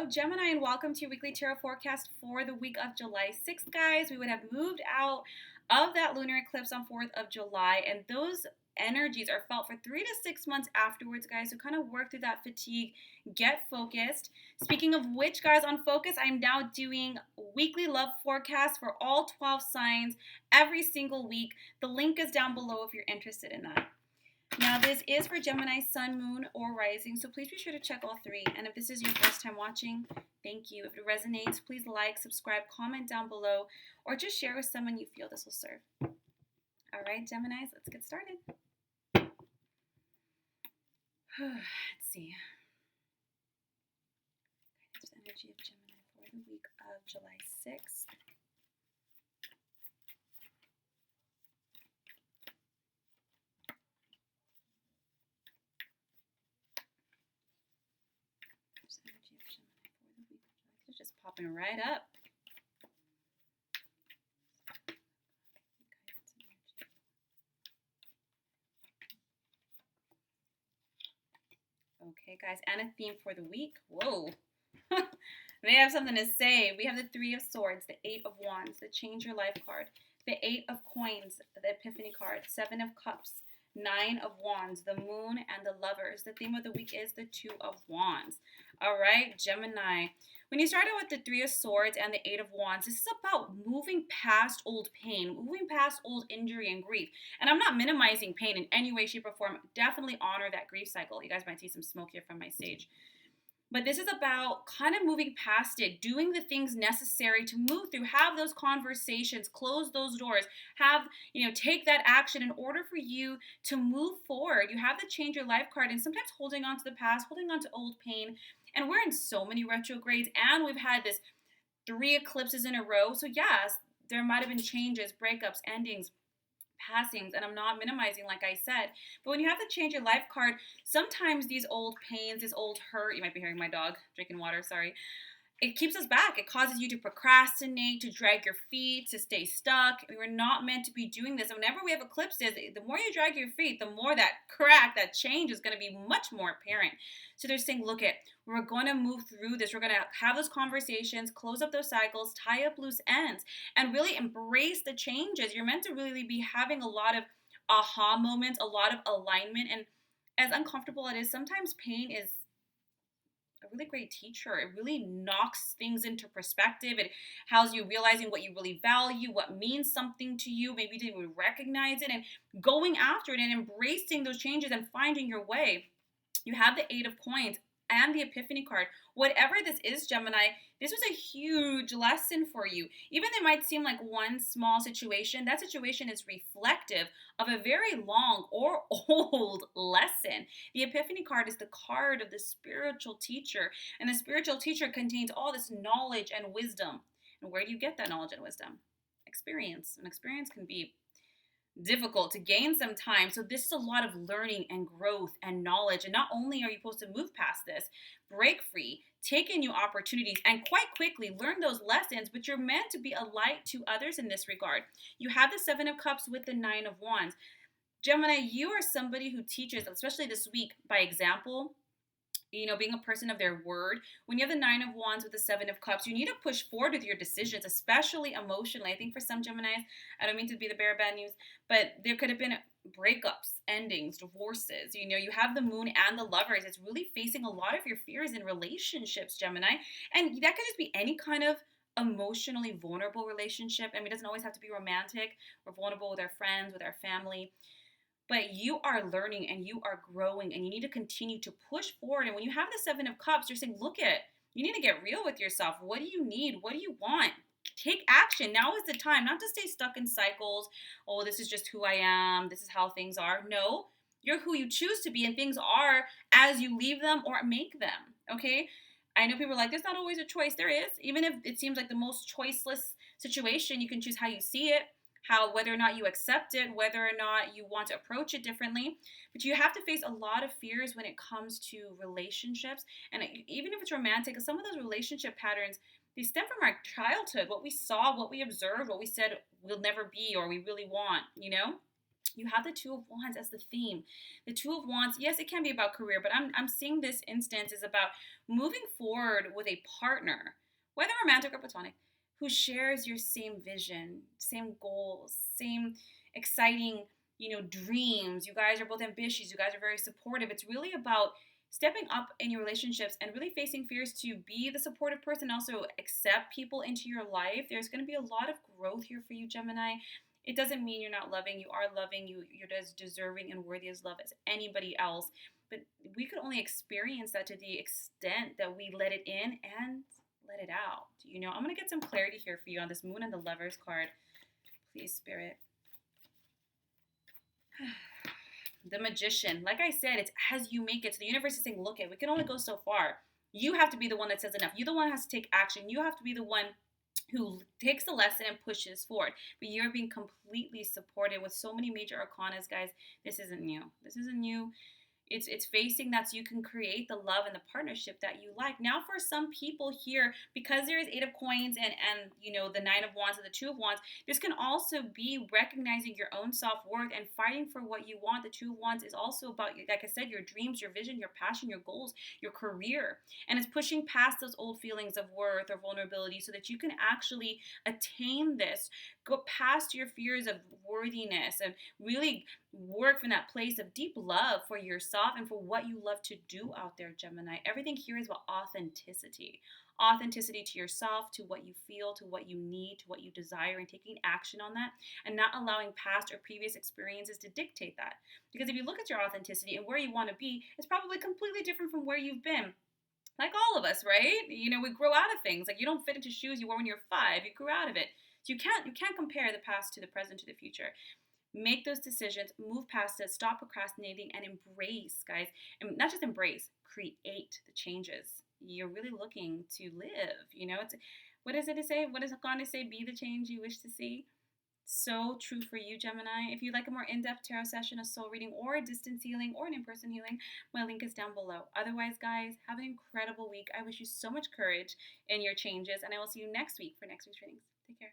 Hello, Gemini, and welcome to your weekly tarot forecast for the week of July 6th, guys. We would have moved out of that lunar eclipse on 4th of July, and those energies are felt for 3 to 6 months afterwards, guys. So kind of work through that fatigue, get focused. Speaking of which, guys, on Focus, I'm now doing weekly love forecasts for all 12 signs every single week. The link is down below if you're interested in that. Now, this is for Gemini, Sun, Moon, or Rising, so please be sure to check all three. And if this is your first time watching, thank you. If it resonates, please like, subscribe, comment down below, or just share with someone you feel this will serve. All right, Geminis, let's get started. Let's see. There's energy of Gemini for the week of July 6th. It's just popping right up. Okay, guys, and a theme for the week. Whoa. They have something to say. We have the Three of Swords, the Eight of Wands, the Change Your Life card, the Eight of Coins, the Epiphany card, Seven of Cups, Nine of Wands, the Moon, and the Lovers. The theme of the week is the Two of Wands. All right, Gemini. When you start out with the Three of Swords and the Eight of Wands, this is about moving past old pain, moving past old injury and grief. And I'm not minimizing pain in any way, shape, or form. Definitely honor that grief cycle. You guys might see some smoke here from my stage. But this is about kind of moving past it, doing the things necessary to move through, have those conversations, close those doors, take that action in order for you to move forward. You have the Change Your Life card, and sometimes holding on to the past, holding on to old pain. And we're in so many retrogrades, and we've had this 3 eclipses in a row. So yes, there might have been changes, breakups, endings, passings, and I'm not minimizing, like I said. But when you have the Change Your Life card, sometimes these old pains, this old hurt, you might be hearing my dog drinking water, sorry. It keeps us back. It causes you to procrastinate, to drag your feet, to stay stuck. We were not meant to be doing this. And whenever we have eclipses, the more you drag your feet, the more that crack, that change is going to be much more apparent. So they're saying, look we're going to move through this. We're going to have those conversations, close up those cycles, tie up loose ends, and really embrace the changes. You're meant to really be having a lot of aha moments, a lot of alignment. And as uncomfortable it is, sometimes pain is a really great teacher. It really knocks things into perspective. It has you realizing what you really value, what means something to you. Maybe you didn't even recognize it, and going after it and embracing those changes and finding your way. You have the Eight of Coins and the Epiphany card. Whatever this is, Gemini, this was a huge lesson for you. Even though it might seem like one small situation, that situation is reflective of a very long or old lesson. The Epiphany card is the card of the spiritual teacher, and the spiritual teacher contains all this knowledge and wisdom. And where do you get that knowledge and wisdom? Experience. And experience can be difficult to gain some time. So this is a lot of learning and growth and knowledge. And not only are you supposed to move past this, break free, take in new opportunities, and quite quickly learn those lessons, but you're meant to be a light to others in this regard. You have the Seven of Cups with the Nine of Wands. Gemini, you are somebody who teaches, especially this week, by example. Being a person of their word. When you have the Nine of Wands with the Seven of Cups, you need to push forward with your decisions, especially emotionally. I think for some Geminis, I don't mean to be the bearer of bad news, but there could have been breakups, endings, divorces. You have the Moon and the Lovers. It's really facing a lot of your fears in relationships, Gemini. And that could just be any kind of emotionally vulnerable relationship. It doesn't always have to be romantic. We're vulnerable with our friends, with our family. But you are learning and you are growing, and you need to continue to push forward. And when you have the Seven of Cups, you're saying, you need to get real with yourself. What do you need? What do you want? Take action. Now is the time, not to stay stuck in cycles. Oh, this is just who I am. This is how things are. No, you're who you choose to be, and things are as you leave them or make them. Okay? I know people are like, there's not always a choice. There is. Even if it seems like the most choiceless situation, you can choose how you see it, whether or not you accept it, whether or not you want to approach it differently. But you have to face a lot of fears when it comes to relationships. And even if it's romantic, some of those relationship patterns, they stem from our childhood, what we saw, what we observed, what we said we'll never be or we really want. You have the Two of Wands as the theme. The Two of Wands, yes, it can be about career, but I'm seeing this instance is about moving forward with a partner, whether romantic or platonic, who shares your same vision, same goals, same exciting, dreams. You guys are both ambitious. You guys are very supportive. It's really about stepping up in your relationships and really facing fears to be the supportive person, also accept people into your life. There's going to be a lot of growth here for you, Gemini. It doesn't mean you're not loving. You are loving. You're as deserving and worthy as love as anybody else. But we could only experience that to the extent that we let it in and let it out. I'm going to get some clarity here for you on this Moon and the Lovers card. Please, Spirit. The Magician. Like I said, it's as you make it. So the universe is saying, look, we can only go so far. You have to be the one that says enough. You're the one who has to take action. You have to be the one who takes the lesson and pushes forward. But you're being completely supported with so many major arcanas, guys. This isn't new. This isn't new. It's facing that so you can create the love and the partnership that you like. Now, for some people here, because there is Eight of Coins and the Nine of Wands and the Two of Wands, this can also be recognizing your own self-worth and fighting for what you want. The Two of Wands is also about, like I said, your dreams, your vision, your passion, your goals, your career. And it's pushing past those old feelings of worth or vulnerability so that you can actually attain this, go past your fears of worthiness and really work from that place of deep love for yourself and for what you love to do out there, Gemini. Everything here is about authenticity. Authenticity to yourself, to what you feel, to what you need, to what you desire, and taking action on that and not allowing past or previous experiences to dictate that. Because if you look at your authenticity and where you want to be, it's probably completely different from where you've been. Like all of us, right? We grow out of things. Like you don't fit into shoes you wore when you were 5. You grew out of it. So you can't compare the past to the present to the future. Make those decisions, move past it, stop procrastinating, and embrace, guys. And not just embrace, create the changes. You're really looking to live. It's what is it to say? What is it going to say? Be the change you wish to see. So true for you, Gemini. If you'd like a more in-depth tarot session, a soul reading, or a distance healing, or an in-person healing, my link is down below. Otherwise, guys, have an incredible week. I wish you so much courage in your changes, and I will see you next week for next week's readings. Take care.